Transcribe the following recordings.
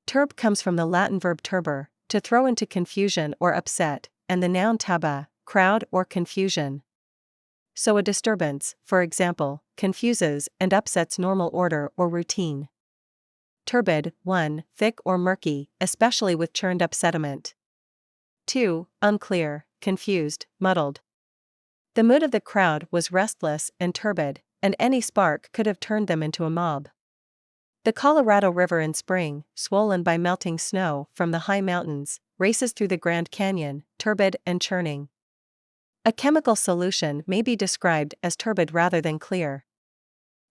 Turb comes from the Latin verb turber, to throw into confusion or upset, and the noun taba, crowd or confusion. So a disturbance, for example, confuses and upsets normal order or routine. Turbid, 1. Thick or murky, especially with churned up sediment. 2. Unclear, confused, muddled. The mood of the crowd was restless and turbid, and any spark could have turned them into a mob. The Colorado River in spring, swollen by melting snow from the high mountains, races through the Grand Canyon, turbid and churning. A chemical solution may be described as turbid rather than clear.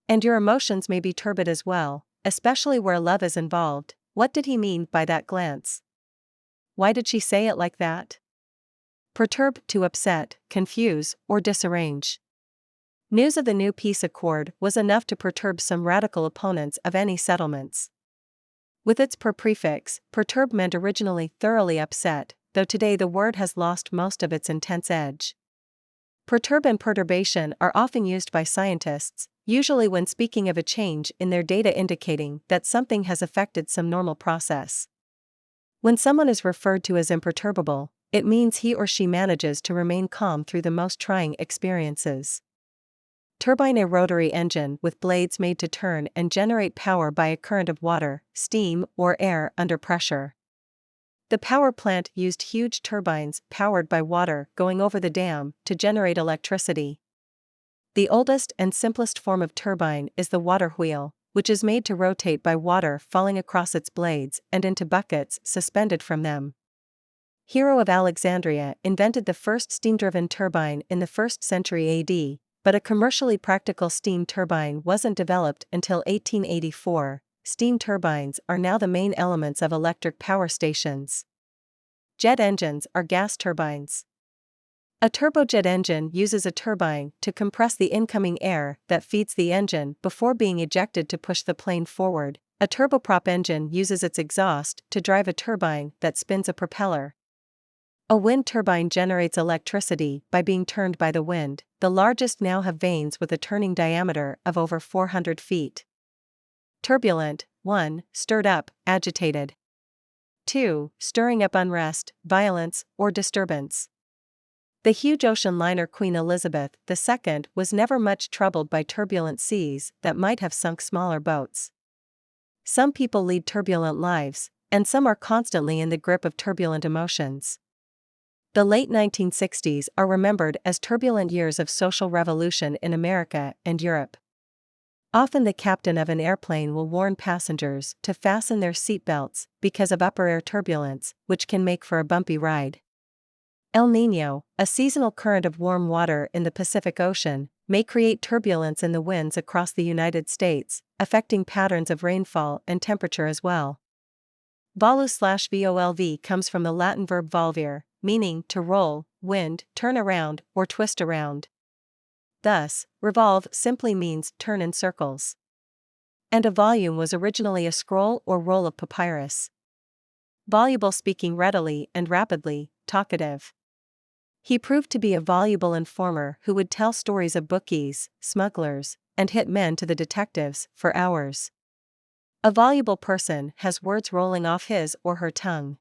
And your emotions may be turbid as well, especially where love is involved. What did he mean by that glance? Why did she say it like that? Perturb, to upset, confuse, or disarrange. News of the new peace accord was enough to perturb some radical opponents of any settlements. With its per prefix, perturb meant originally thoroughly upset, though today the word has lost most of its intense edge. Perturb and perturbation are often used by scientists, usually when speaking of a change in their data indicating that something has affected some normal process. When someone is referred to as imperturbable, it means he or she manages to remain calm through the most trying experiences. Turbine, a rotary engine with blades made to turn and generate power by a current of water, steam, or air under pressure. The power plant used huge turbines powered by water going over the dam to generate electricity. The oldest and simplest form of turbine is the water wheel, which is made to rotate by water falling across its blades and into buckets suspended from them. Hero of Alexandria invented the first steam-driven turbine in the 1st century AD, but a commercially practical steam turbine wasn't developed until 1884. Steam turbines are now the main elements of electric power stations. Jet engines are gas turbines. A turbojet engine uses a turbine to compress the incoming air that feeds the engine before being ejected to push the plane forward. A turboprop engine uses its exhaust to drive a turbine that spins a propeller. A wind turbine generates electricity by being turned by the wind. The largest now have vanes with a turning diameter of over 400 feet. Turbulent, 1. Stirred up, agitated. 2. Stirring up unrest, violence, or disturbance. The huge ocean liner Queen Elizabeth II was never much troubled by turbulent seas that might have sunk smaller boats. Some people lead turbulent lives, and some are constantly in the grip of turbulent emotions. The late 1960s are remembered as turbulent years of social revolution in America and Europe. Often the captain of an airplane will warn passengers to fasten their seatbelts because of upper air turbulence, which can make for a bumpy ride. El Niño, a seasonal current of warm water in the Pacific Ocean, may create turbulence in the winds across the United States, affecting patterns of rainfall and temperature as well. Volve comes from the Latin verb volvere, meaning to roll, wind, turn around, or twist around. Thus, revolve simply means turn in circles. And a volume was originally a scroll or roll of papyrus. Voluble, speaking readily and rapidly, talkative. He proved to be a voluble informer who would tell stories of bookies, smugglers, and hit men to the detectives for hours. A voluble person has words rolling off his or her tongue.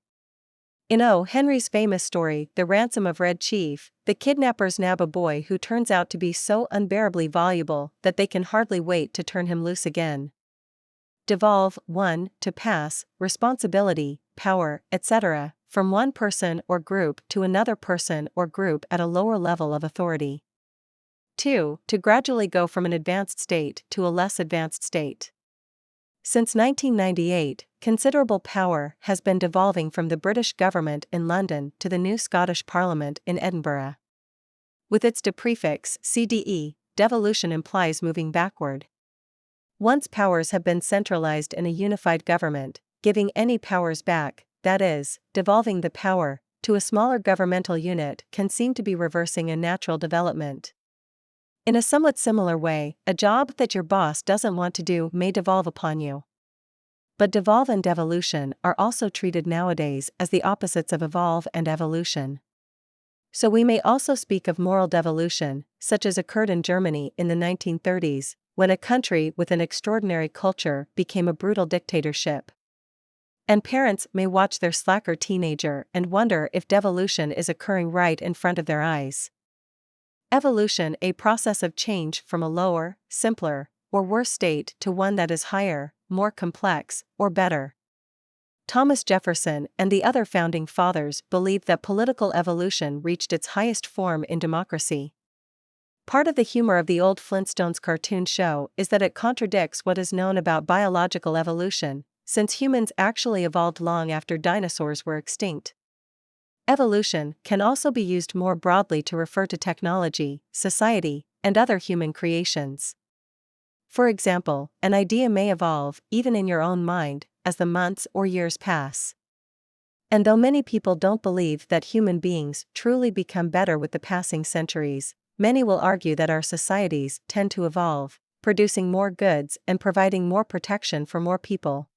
In O. Henry's famous story, The Ransom of Red Chief, the kidnappers nab a boy who turns out to be so unbearably voluble that they can hardly wait to turn him loose again. Devolve, 1. To pass, responsibility, power, etc., from one person or group to another person or group at a lower level of authority. 2. To gradually go from an advanced state to a less advanced state. Since 1998, considerable power has been devolving from the British government in London to the new Scottish Parliament in Edinburgh. With its prefix, CDE, devolution implies moving backward. Once powers have been centralized in a unified government, giving any powers back, that is, devolving the power, to a smaller governmental unit can seem to be reversing a natural development. In a somewhat similar way, a job that your boss doesn't want to do may devolve upon you. But devolve and devolution are also treated nowadays as the opposites of evolve and evolution. So we may also speak of moral devolution, such as occurred in Germany in the 1930s, when a country with an extraordinary culture became a brutal dictatorship. And parents may watch their slacker teenager and wonder if devolution is occurring right in front of their eyes. Evolution, a process of change from a lower, simpler, or worse state to one that is higher, more complex, or better. Thomas Jefferson and the other founding fathers believed that political evolution reached its highest form in democracy. Part of the humor of the old Flintstones cartoon show is that it contradicts what is known about biological evolution, since humans actually evolved long after dinosaurs were extinct. Evolution can also be used more broadly to refer to technology, society, and other human creations. For example, an idea may evolve, even in your own mind, as the months or years pass. And though many people don't believe that human beings truly become better with the passing centuries, many will argue that our societies tend to evolve, producing more goods and providing more protection for more people.